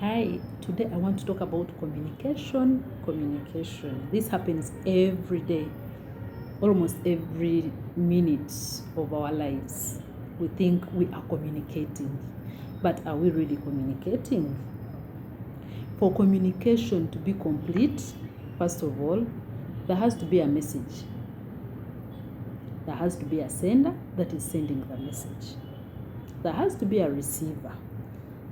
Hi, today I want to talk about communication. Communication. This happens every day, almost every minute of our lives. We think we are communicating, but are we really communicating? For communication to be complete, first of all, there has to be a message. There has to be a sender that is sending the message. There has to be a receiver,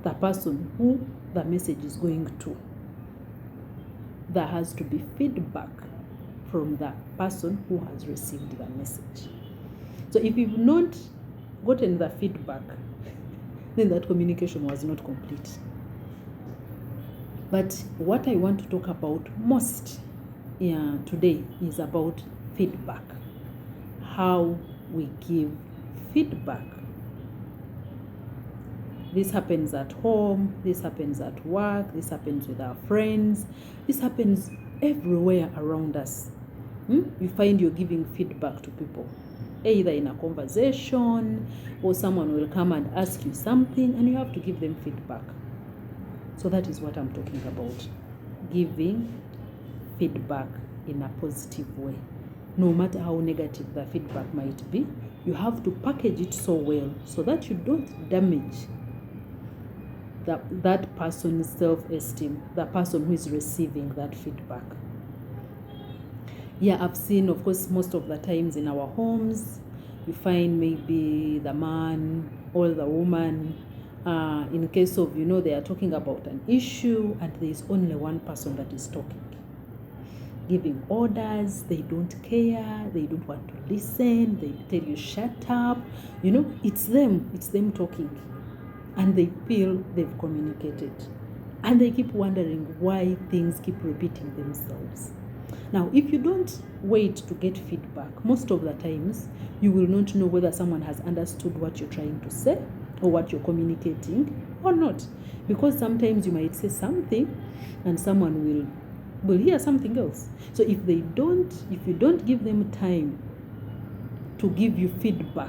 the person who the message is going to. There has to be feedback from the person who has received the message. So if you've not gotten the feedback, then that communication was not complete. But what I want to talk about most today is about feedback. How we give feedback. This happens at home, this happens at work, this happens with our friends, this happens everywhere around us. You find you're giving feedback to people, either in a conversation or someone will come and ask you something and you have to give them feedback. So that is what I'm talking about, giving feedback in a positive way. No matter how negative the feedback might be, you have to package it so well so that you don't damage that person's self-esteem, the person who is receiving that feedback. Yeah, I've seen, of course, most of the times in our homes, you find maybe the man or the woman, in case of, they are talking about an issue and there is only one person that is talking, giving orders. They don't care, they don't want to listen, they tell you shut up, it's them talking. And they feel they've communicated. And they keep wondering why things keep repeating themselves. Now, if you don't wait to get feedback, most of the times, you will not know whether someone has understood what you're trying to say or what you're communicating or not. Because sometimes you might say something and someone will hear something else. So if you don't give them time to give you feedback,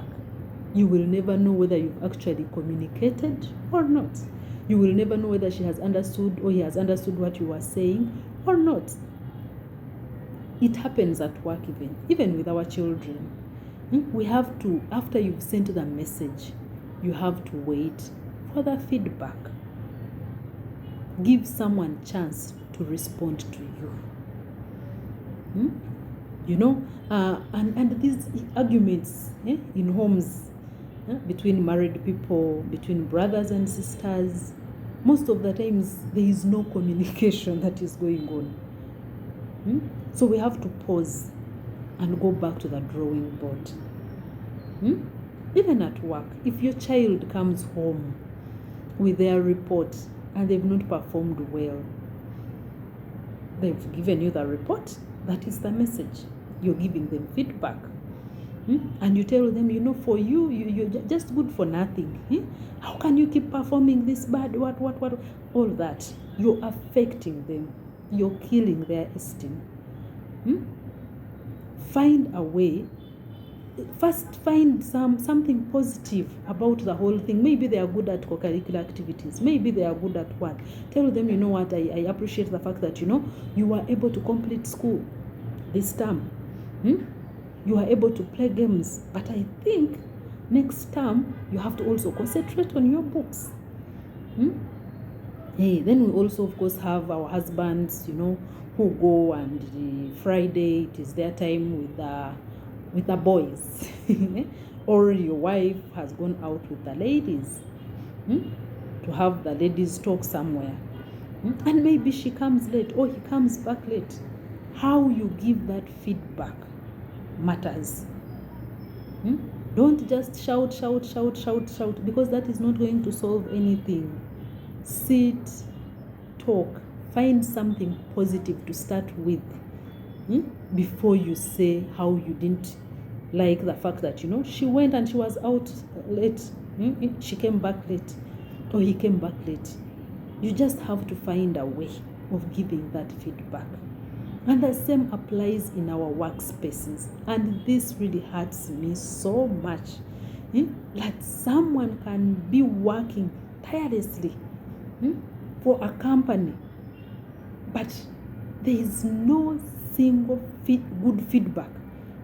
you will never know whether you've actually communicated or not. You will never know whether she has understood or he has understood what you were saying or not. It happens at work even with our children. We have to, after you've sent the message, you have to wait for the feedback. Give someone a chance to respond to you. And these arguments in homes, between married people, between brothers and sisters, most of the times there is no communication that is going on. So we have to pause and go back to the drawing board. Even at work, if your child comes home with their report and they've not performed well, they've given you the report, that is the message. You're giving them feedback. And you tell them, for you're just good for nothing. How can you keep performing this bad? What? All that. You're affecting them. You're killing their esteem. Find a way. First, find something positive about the whole thing. Maybe they are good at co-curricular activities. Maybe they are good at work. Tell them, you know what, I appreciate the fact that, you were able to complete school this term. You are able to play games, but I think next term you have to also concentrate on your books. Then we also, of course, have our husbands, who go and Friday it is their time with the boys, or your wife has gone out with the ladies to have the ladies talk somewhere, and maybe she comes late or he comes back late. How you give that feedback matters. Don't just shout, because that is not going to solve anything. Sit, talk, find something positive to start with before you say how you didn't like the fact that she went and she was out late. She came back late or he came back late. You just have to find a way of giving that feedback. And the same applies in our workspaces. And this really hurts me so much. Like someone can be working tirelessly for a company, but there is no single good feedback.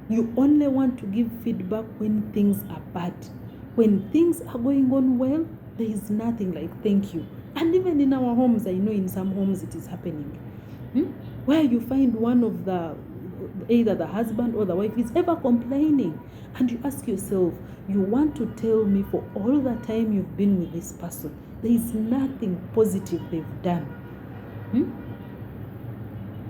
You only want to give feedback when things are bad. When things are going on well, there is nothing like thank you. And even in our homes, I know in some homes it is happening. Where you find one of either the husband or the wife is ever complaining. And you ask yourself, you want to tell me for all the time you've been with this person, there is nothing positive they've done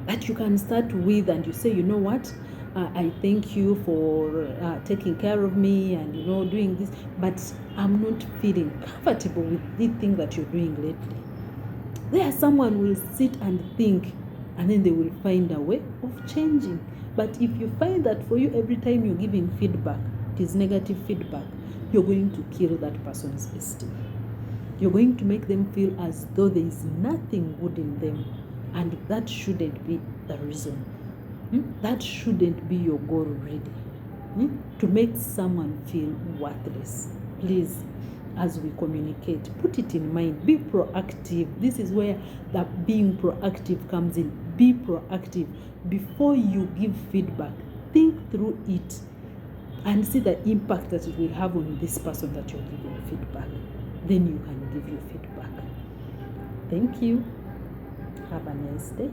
that you can start with, and you say, you know what, I thank you for taking care of me and doing this, but I'm not feeling comfortable with the thing that you're doing lately. There someone will sit and think, and then they will find a way of changing. But if you find that for you every time you're giving feedback, it is negative feedback, you're going to kill that person's esteem. You're going to make them feel as though there is nothing good in them, and that shouldn't be the reason. That shouldn't be your goal really. To make someone feel worthless. Please, as we communicate, put it in mind. Be proactive. This is where that being proactive comes in. Be proactive. Before you give feedback, think through it and see the impact that it will have on this person that you're giving feedback. Then you can give your feedback. Thank you. Have a nice day.